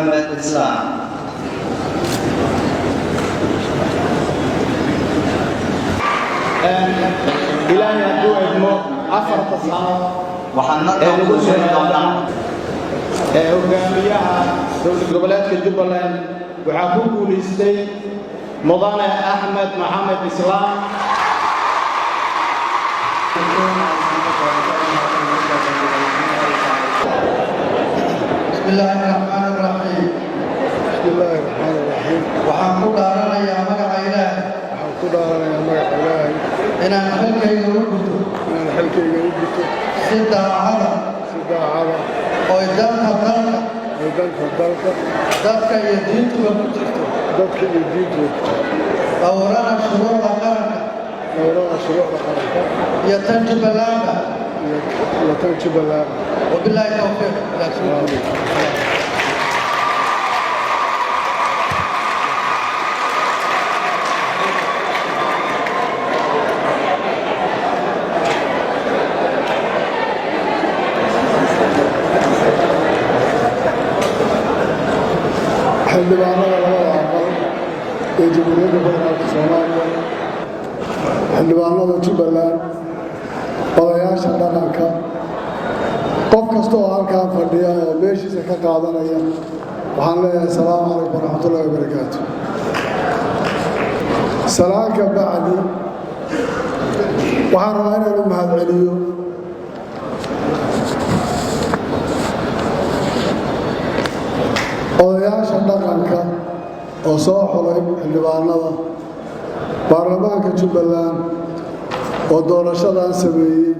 محمد إسلام. إلهي هدو إدمو أفر تصنع وحنطلع بسم الله. hogaamiyaha dowlad goboleedka Jubbaland waxaa ku guuleystay mudane Axmed Maxamed Islaam. Bismillahirrahmanirrahim. Waxaan ku dhaaranayaa magaca Ilaahay inaan xilkayga u guto si daacada oo dalka dadka iyo diintuba ku jirto dhowrana shuruucda qaranka iyo tan Jubbaland wabilaahi tawfiiq. xildhibaanada labada aqal ee Jamhuuriyadda Federaalka Soomaaliya, xildhibaanada Jubbaland, odayaasha dhaqanka, qof kasta oo halkaan fadhiya oo meeshiisa ka qaadanaya, waxaan leeyahay asalaamu calaykum waraxmatullaahi wabarakaatu. salaanka bacdi waxaan rabaa inaan u mahadceliyo odayaasha dhaqanka oo soo xulay xildhibaanada baarlamaanka Jubbaland oo doorashadan sameeyey,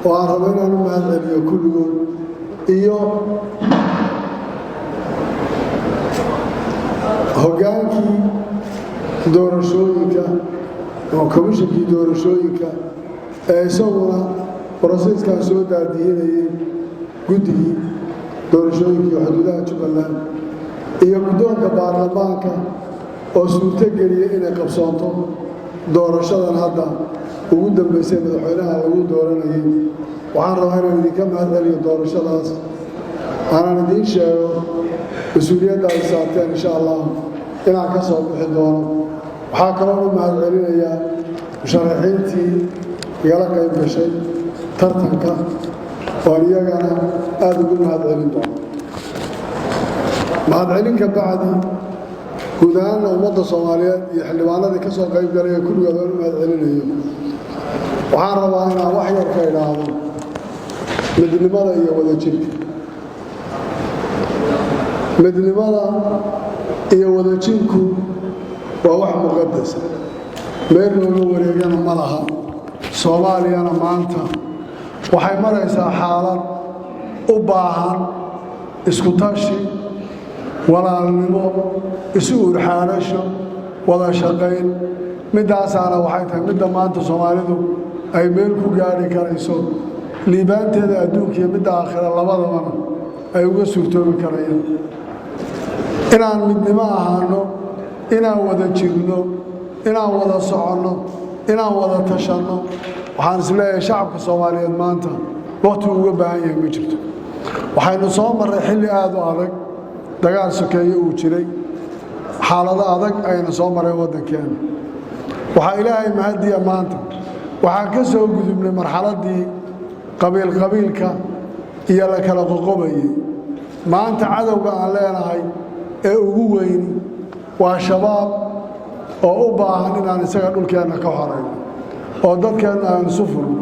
oo aan rabo inaan u mahadceliyo kulligood, iyo hoggaankii doorashooyinka oo komishinkii doorashooyinka ee isaguna broseskan soo daadihinayay guddigii doorashooyinkii xuduudaha Jubbaland, iyo guddoonka baarlamaanka oo suurto geliyay inay qabsoonto doorashadan hadda ugu dambaysay madaxweynaha lagu dooranayay. waxaan rabaa inaan idinka mahadceliyo doorashadaas, aanan idiin sheego mas-uuliyadda ay saateen insha allah inaan ka soo bixi doono. waxaa kaloo u mahadcelinayaa musharaxiintii igala qayb gashay tartanka oo iyagana aad ugu mahadcelin doono. mahadcelinka bacdi guud ahaanna ummadda Soomaaliyeed iyo xildhibaanadii ka soo qayb galay kulligood oo mahadcelinayo. waxaan rabaa inaan wax yar ka idhaahdo midnimada iyo wadajirka. midnimada iyo wadajirku waa wax muqadasa, meel looga wareegana ma laha. Soomaaliyana maanta waxay maraysaa xaalad u baahan isku tashi, walaalnimo, isu urxaanasho, wada shaqayn. midaasaana waxay tahay midda maanta Soomaalidu ay meel ku gaari karayso, liibaanteeda adduunka iyo midda aakhira labadabana ay uga suurtoobi karayaan. inaan midnimo ahaano, inaan wada jirno, inaan wada soconno, inaan wada tashanno. waxaan isleeyahay shacabka Soomaaliyeed maanta waqti uga baahan yahay ma jirto. waxaynu soo marray xilli aad u adag, dagaal sokeeye uu jiray, xaalado adag ayna soo mareen waddankeena. waxaa ilaahay mahadiya maanta waxaan ka soo gudubnay marxaladdii qabiilka iyo la kala qoqobayay. maanta cadowga aan leenahay ee ugu weyni waa shabaab, oo u baahan inaan isaga dhulkeenna ka horayno oo dadkeenna aan isu furno.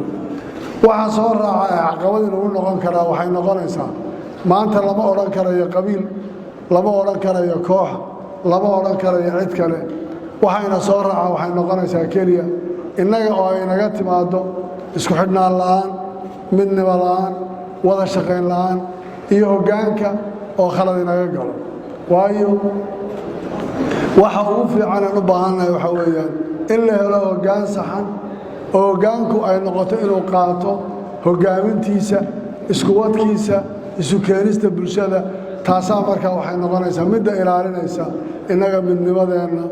waxa soo raaca ee caqabad inagu noqon karaa waxay noqonaysaa maanta lama odhan karayo qabiil, lama odhan karayo koox, lama odhan karayo cid kale. waxayna soo raaca waxay noqonaysaa keliya innaga oo ay naga timaado isku xidhnaan la'aan, midnimo la'aan, wada shaqayn la'aan, iyo hoggaanka oo khalad inaga galo. waayo waxa ugu fiican aan u baahannahay waxa weeyaan in la helo hoggaan saxan, oo hoggaanku ay noqoto inuu qaato hoggaamintiisa, isku wadkiisa, isu keenista bulshada. taasaa markaa waxay noqonaysaa midda ilaalinaysa innaga midnimadeenna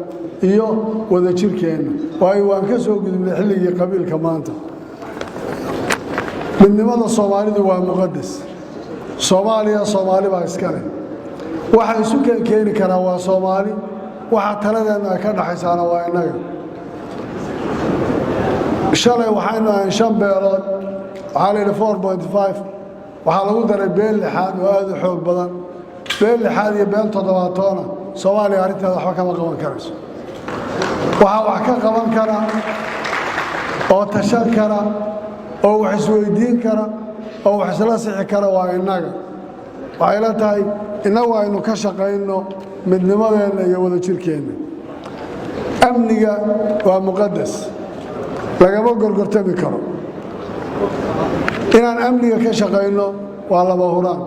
iyo wadajirkeenna. waayo waan ka soo gudubnay xilligii qabiilka. maanta midnimada Soomaalidu waa muqadas. Soomaaliya Soomaali baa iska leh. waxa isu keeni karaa waa Soomaali waxa taladeena ay ka dhaxaysaana waa inaga shalay waxaynu ahayn 5 beelood waxaa la yidhi 4.5 waxaa lagu daray beel lixaad oo aad u xoog badan beel lixaad iyo beel 7 Soomaaliya arrinteeda waxba kama qaban karayso waxa wax ka qaban kara oo tashan kara oo wax isweydiin kara oo wax isla sixi kara waa inaga waxay la tahay inagu aynu ka shaqayno midnimadeena iyo wada jirkeena amniga waa muqaddas lagama gorgortami karo inaan amniga ka shaqayno waa laba huraan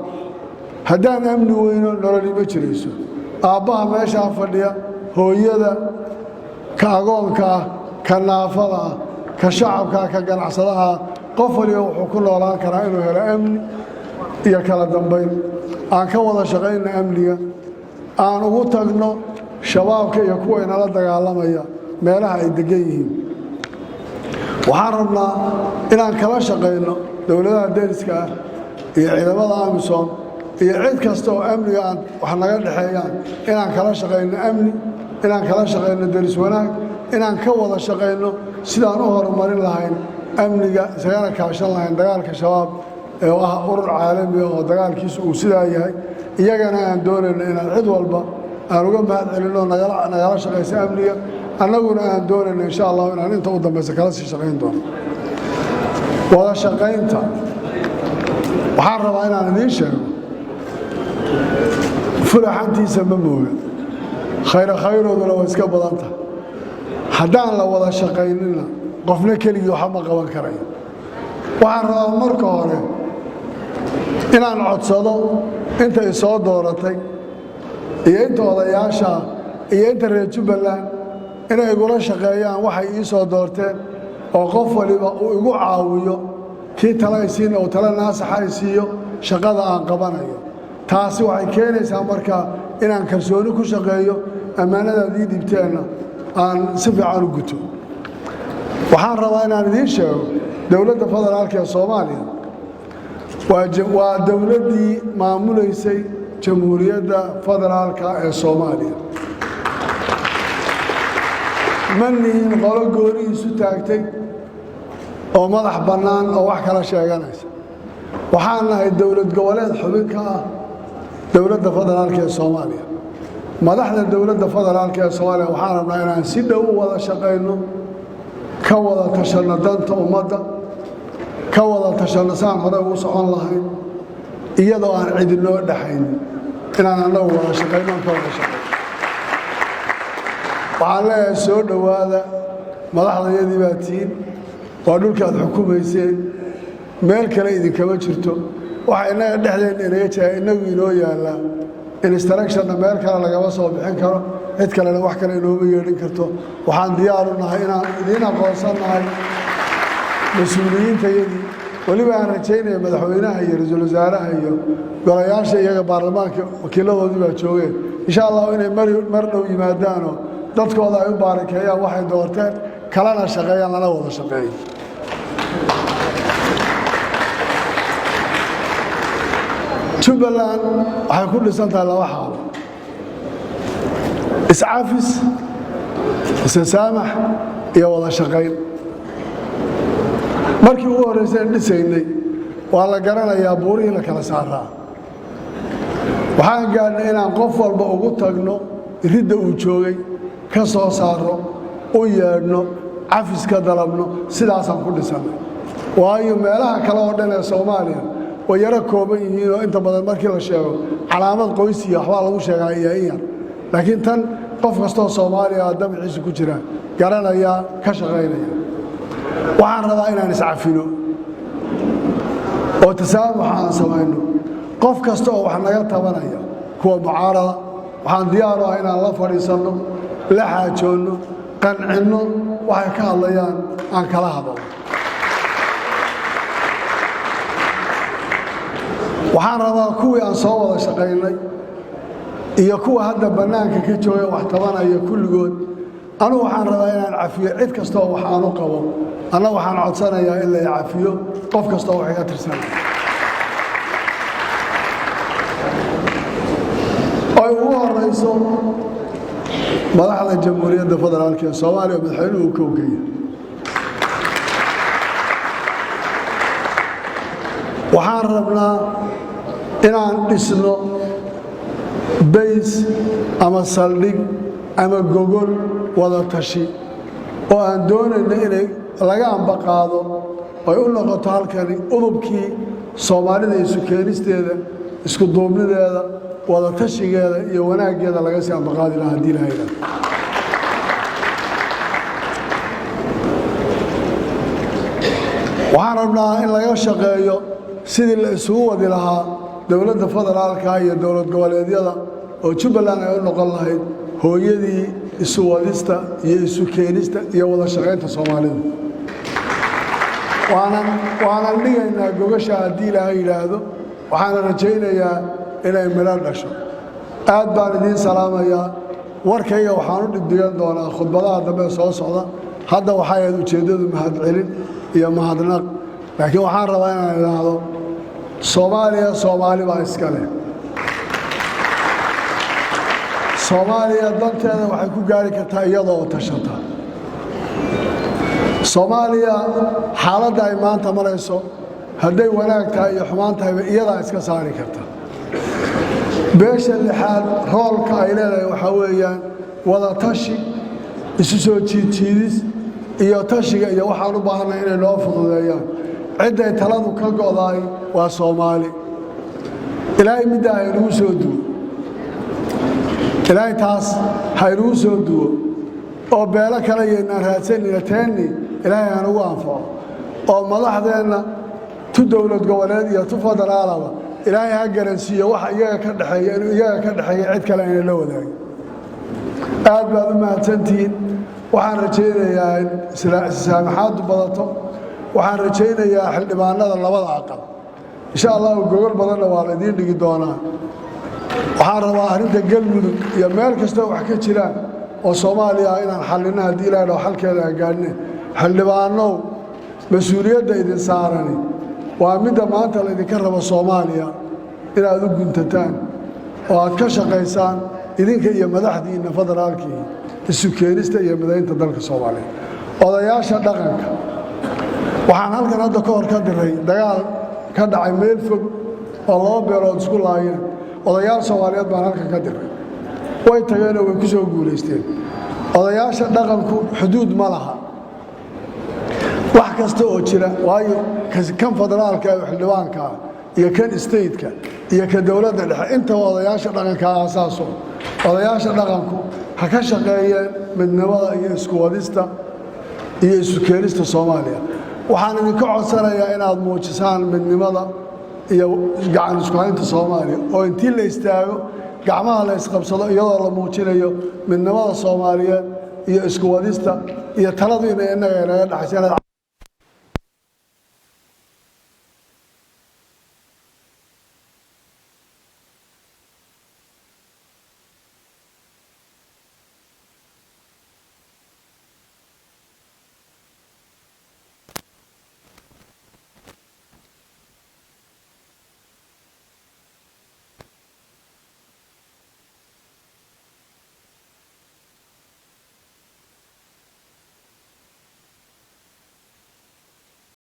haddaan amni weyno nolol ma jirayso aabbaha meesha fadhiya hooyada ka agoonka ka naafada ka shacabka ka ganacsadaha qof waliba wuxuu ku noolaan karaa inuu helo amni iyo kala dambeyn aan ka wada shaqayno amniga aan ugu tagno shabaabka iyo kuwa inala dagaalamaya meelaha ay degan yihiin waxaan rabnaa inaan kala shaqayno dowladaha deriska ah iyo ciidamada amisom iyo cid kasta oo amniga aan wax naga dhaxeeyaan inaan kala shaqayno amni inaan kala shaqayno deris wanaag inaan ka wada shaqayno sidaan u horumarin lahayn amniga isagana kaashan lahayn dagaalka shabaab ee ah urur caalami oo dagaalkiisu uu sidaa yahay iyagana aan doonayno inaan cid walba aan uga mahad celino nagala shaqaysa amniga annaguna aan doonayno insha Allah inaan inta u dambaysa kala sii shaqayn doono wada shaqaynta waxaan rabaa inaan idiin sheego fulaxantiisa ma mooga khayrooduna waa iska badan tahay haddaan la wada shaqaynina qofna keligii waxba ma qaban karayo waxaan rabaa marka hore inaan codsado inta i soo dooratay iyo inta odayaasha iyo inta reer Jubbaland inay igula shaqeeyaan waxay ii soo doorteen oo qof waliba uu igu caawiyo kii talaysiina uu tala naasaxa siiyo shaqada aan qabanayo taasi waxay keenaysaa marka inaan kalsooni ku shaqeeyo ammaanadaadii dhibteena aan si fiican u guto waxaan rabaa inaan idiin sheego dowladda federaalka ee Soomaaliya waa dowladdii maamulaysay jamhuuriyadda federaalka ee Soomaaliya manihin qolo goonihiisu taagtay oo madax bannaan oo wax kala sheeganaysa waxaan nahay dowlad goboleed xubin ka ah dowladda federaalka ee Soomaaliya madaxda dowladda federaalka ee Soomaaliya waxaan rabnaa inaan si dhow wada shaqayno ka wada tashanno danta ummadda ka wada tashanno saan hore ugu socon lahayn iyadoo aan cidinoo dhaxayn inaan annagu wada shaqayno ka wada shaqayno waxaan leeyahay soo dhowaada madaxdayadii baa tihiin waa dhulkaad xukumayseen meel kale idinkama jirto waxa innaga dhexdeenna inaga jira innagu inoo yaallaa instructionna meel kale lagama soo bixin karo cid kalena wax kale inooma yeedhin karto waxaan diyaar u nahay inaan idiin aqoonsannahay mas-uuliyiintayadii weliba aan rajaynaya madaxweynaha iyo ra-iisul wasaaraha iyo golayaasha iyaga baarlamaanka wakiiladoodii baa joogeen insha allah inay mar dhow yimaadaanoo dadkooda ay u baarakeeyaan waxay doorteen kalena shaqeeyaan lana wada shaqeeyo Jubbaland waxay ku dhisan tahay laba xaalo iscaafis isasaamax iyo wada shaqayn markii ugu horreysay dhisaynay waa la garanayaa buurihii la kala saaraa waxaan gaadhnay inaan qof walba ugu tagno ridda uu joogay ka soo saaro u yeedhno cafis ka dalabno sidaasaan ku dhisannay waayo meelaha kale oo dhan ee Soomaaliya way yara kooban yihiin oo inta badan markii la sheego calaamad qoysiga waxbaa lagu sheegaa iyayar laakiin tan qof kastoo Soomaaliya dabciisa ku jira garanaya ka shaqaynaya waxaan rabaa inaan iscafino oo tasaamux aan samayno qof kasta oo wax naga tabanaya kuwa mucaarada waxaan diyaar u ahay inaan la fadhiisanno la xaajoonno qancinno waxay ka hadlayaan aan kala hadalno waxaan rabaa kuwii aan soo wada shaqaynay iyo kuwa hadda bannaanka ka jooga wax tabanaya kulligood anigu waxaan rabaa inaan cafiyo cid kasta oo wax aan u qabo anna waxaan codsanayaa in la cafiyo qof kasta oo wax iga tirsanaya ay ugu horeyso madaxda jamhuuriyadda federaalka ee Soomaaliya madaxweynuhu ka ogyahay waxaan rabnaa inaan dhisno bays ama saldhig ama gogol wada tashi oo aan doonayno inay laga ambaqaado ay u noqoto halkani udubkii Soomaalida isu keenisteeda isku duubnideeda wada tashigeeda iyo wanaageeda laga sii ambaqaadi lahaa hadii la hayro waxaan rabnaa in laga shaqeeyo sidii la isugu wadi lahaa dowladda federaalka iyo dowlad goboleedyada oo Jubbaland ay u noqon lahayd hooyadii isu wadista iyo isu keenista iyo wada shaqeynta Soomaalida waanan dhigaynaa gogasha haddii ilaahay yidhaahdo waxaana rajaynayaa inay midho dhasho aad baan idiin salaamayaa warkayga waxaan u dhibdigan doonaa khudbadaha dambe soo socda hadda waxay ahayd ujeeddadu mahadcelin iyo mahadnaq laakiin waxaan rabaa inaan idhaahdo Soomaaliya Soomaali baa iska leh Soomaaliya danteeda waxay ku gaari kartaa iyadoo tashata Soomaaliya xaaladda ay maanta marayso hadday wanaag tahay iyo xumaan tahay iyadaa iska saari karta beesha lixaad roolka ay leedahay waxa weeyaan wada tashi isu soo jiidjiidis iyo tashiga iyo waxaan u baahanay inay noo fududeeyaan ciday taladu ka go'day waa Soomaali ilaahay midda ay nagu soo duwo ilaahay taas hay nagu soo duwo oo beelo kale yeena raadsanina teeni ilaahay aan ugu anfaco oo madaxdeena tu dowlad goboleed iyo tu federaalaba ilaahay ha garansiiyo waxa iyaga ka dhaxeeya inuu iyaga ka dhaxeeya cid kale inay la wadaago aad baad u mahadsantihiin waxaan rajaynayaa in saamaxaadu badato waxaan rajaynayaa xildhibaanada labada aqal insha Allah gogol badanna waa la idin dhigi doonaa waxaan rabaa arrinta galmudug iyo meel kasta wax ka jiraan oo Soomaaliya inaan xalina hadii ilaahay oo xalkeeda gaarnay xildhibaano mas'uuliyadda idin saaran waa mid maanta la idin ka rabo Soomaaliya inaad u guntataan oo aad ka shaqeysaan idinka iyo madaxdiina federaalka isu keenista iyo mideynta dalka Soomaaliya odayaasha dhaqanka waxaan halkan hadda ka hor ka diray dagaal ka dhacay meel fog oo loo beelood isku laayeen odayaal Soomaaliyeed baan halkan ka diray way tageen oo way ku soo guuleysteen odayaasha dhaqanku xuduud ma laha wax kasta oo jira waayo kan federaalka ee xildhibaanka iyo kan state-ka iyo ka dawladda dhexe inta odayaasha dhaqanka asaaso odayaasha dhaqanku ha ka shaqeeyeen midnimada iyo isku wadista iyo isu keenista Soomaaliya waxaan idinka codsanayaa inaad muujisaan midnimada iyo gacan isku haynta Soomaaliya oo intii la istaago gacmaha la isqabsado iyadoo la muujinayo midnimada Soomaaliyeed iyo isku wadista iyo taladu inay inaga dhaxaysan